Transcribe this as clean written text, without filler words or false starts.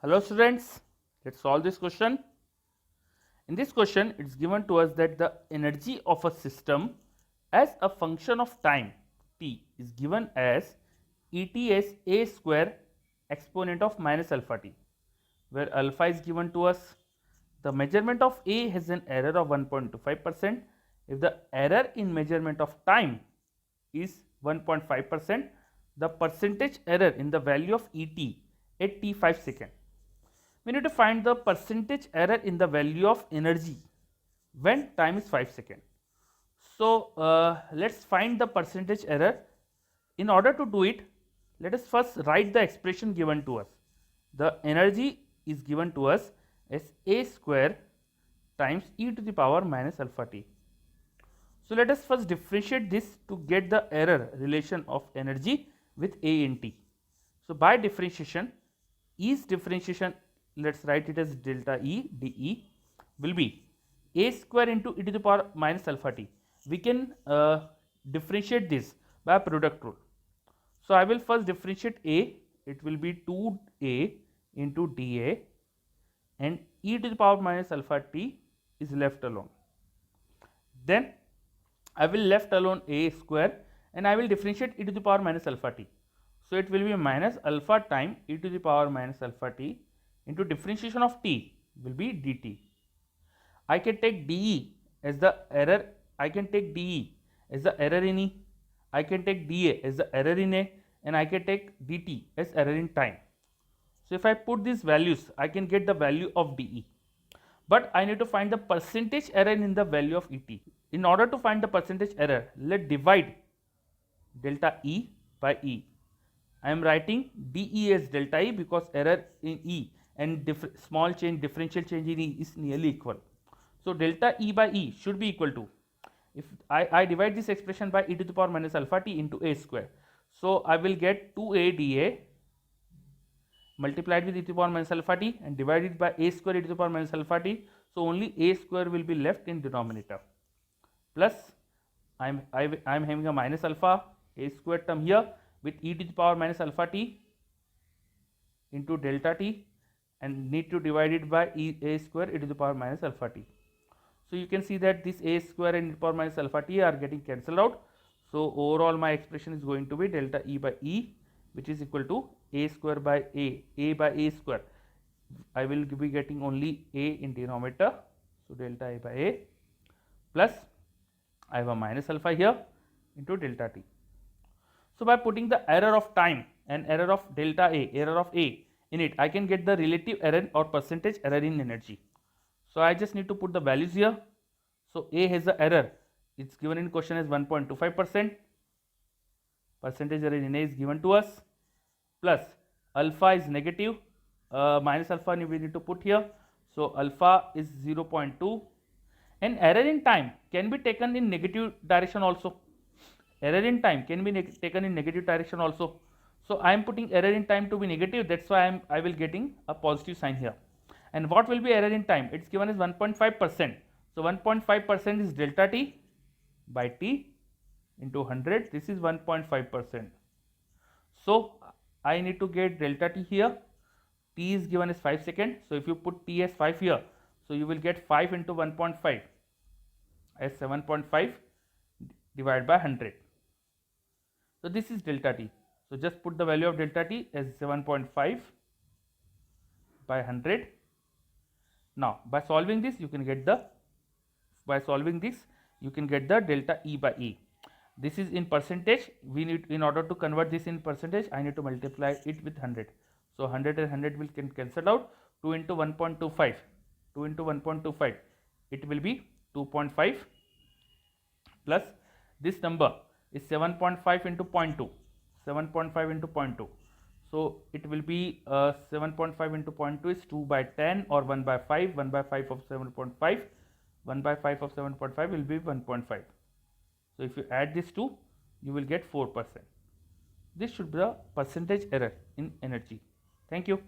Hello students, let's solve this question. In this question, it's given to us that the energy of a system as a function of time t is given as Et as a square exponent of minus alpha t, where alpha is given to us. The measurement of A has an error of 1.25%. If the error in measurement of time is 1.5%, the percentage error in the value of Et at t 5 second. We need to find the percentage error in the value of energy when time is 5 seconds. So, let's find the percentage error. In order to do it, let us first write the expression given to us. The energy is given to us as a square times e to the power minus alpha t. So, let us first differentiate this to get the error relation of energy with a in t. So, by differentiation, E's differentiation, let's write it as delta E dE will be a square into e to the power minus alpha t. We can differentiate this by product rule. So, I will first differentiate a, it will be 2a into dA, and e to the power minus alpha t is left alone. Then I will left alone a square and I will differentiate e to the power minus alpha t. So, it will be minus alpha time e to the power minus alpha t into differentiation of t will be dt. I can take dE as the error, I can take dE as the error in E, I can take dA as the error in A, and I can take dt as error in time. So, if I put these values, I can get the value of dE, but I need to find the percentage error in the value of Et. In order to find the percentage error, let divide delta E by E. I am writing dE as delta E because error in E and small change, differential change in E is nearly equal. So, delta E by E should be equal to, if I divide this expression by e to the power minus alpha t into a square. So, I will get 2a dA multiplied with e to the power minus alpha t and divided by a square e to the power minus alpha t. So, only a square will be left in denominator, plus I am having a minus alpha a square term here with e to the power minus alpha t into delta t, and need to divide it by a square e to the power minus alpha t. So, you can see that this a square and e to the power minus alpha t are getting cancelled out. So, overall my expression is going to be delta E by E, which is equal to a square by a by a square. I will be getting only a in denominator. So, delta A by A plus I have a minus alpha here into delta t. So, by putting the error of time and error of delta A, error of A in it, I can get the relative error or percentage error in energy. So, I just need to put the values here. So, A has the error, it's given in question as 1.25%, percentage error in A is given to us, plus alpha is negative, minus alpha we need to put here. So, alpha is 0.2, and error in time can be taken in negative direction also. Error in time can be taken in negative direction also. So, I am putting error in time to be negative, that is why I will getting a positive sign here. And what will be error in time? It is given as 1.5%. So, 1.5% is delta t by t into 100. This is 1.5%. So, I need to get delta t here. T is given as 5 seconds. So, if you put t as 5 here, so you will get 5 into 1.5 as 7.5 divided by 100. So, this is delta t. So, just put the value of delta t as 7.5 by 100. Now, by solving this, you can get the delta E by E. This is in percentage. We need, in order to convert this in percentage, I need to multiply it with 100. So, 100 and 100 will cancel out. 2 into 1.25, 2 into 1.25, it will be 2.5 plus this number is 7.5 into 0.2, 7.5 into 0.2. So, it will be 7.5 into 0.2 is 2 by 10 or 1 by 5, 1 by 5 of 7.5, 1 by 5 of 7.5 will be 1.5. So, if you add these two, you will get 4%. This should be the percentage error in energy. Thank you.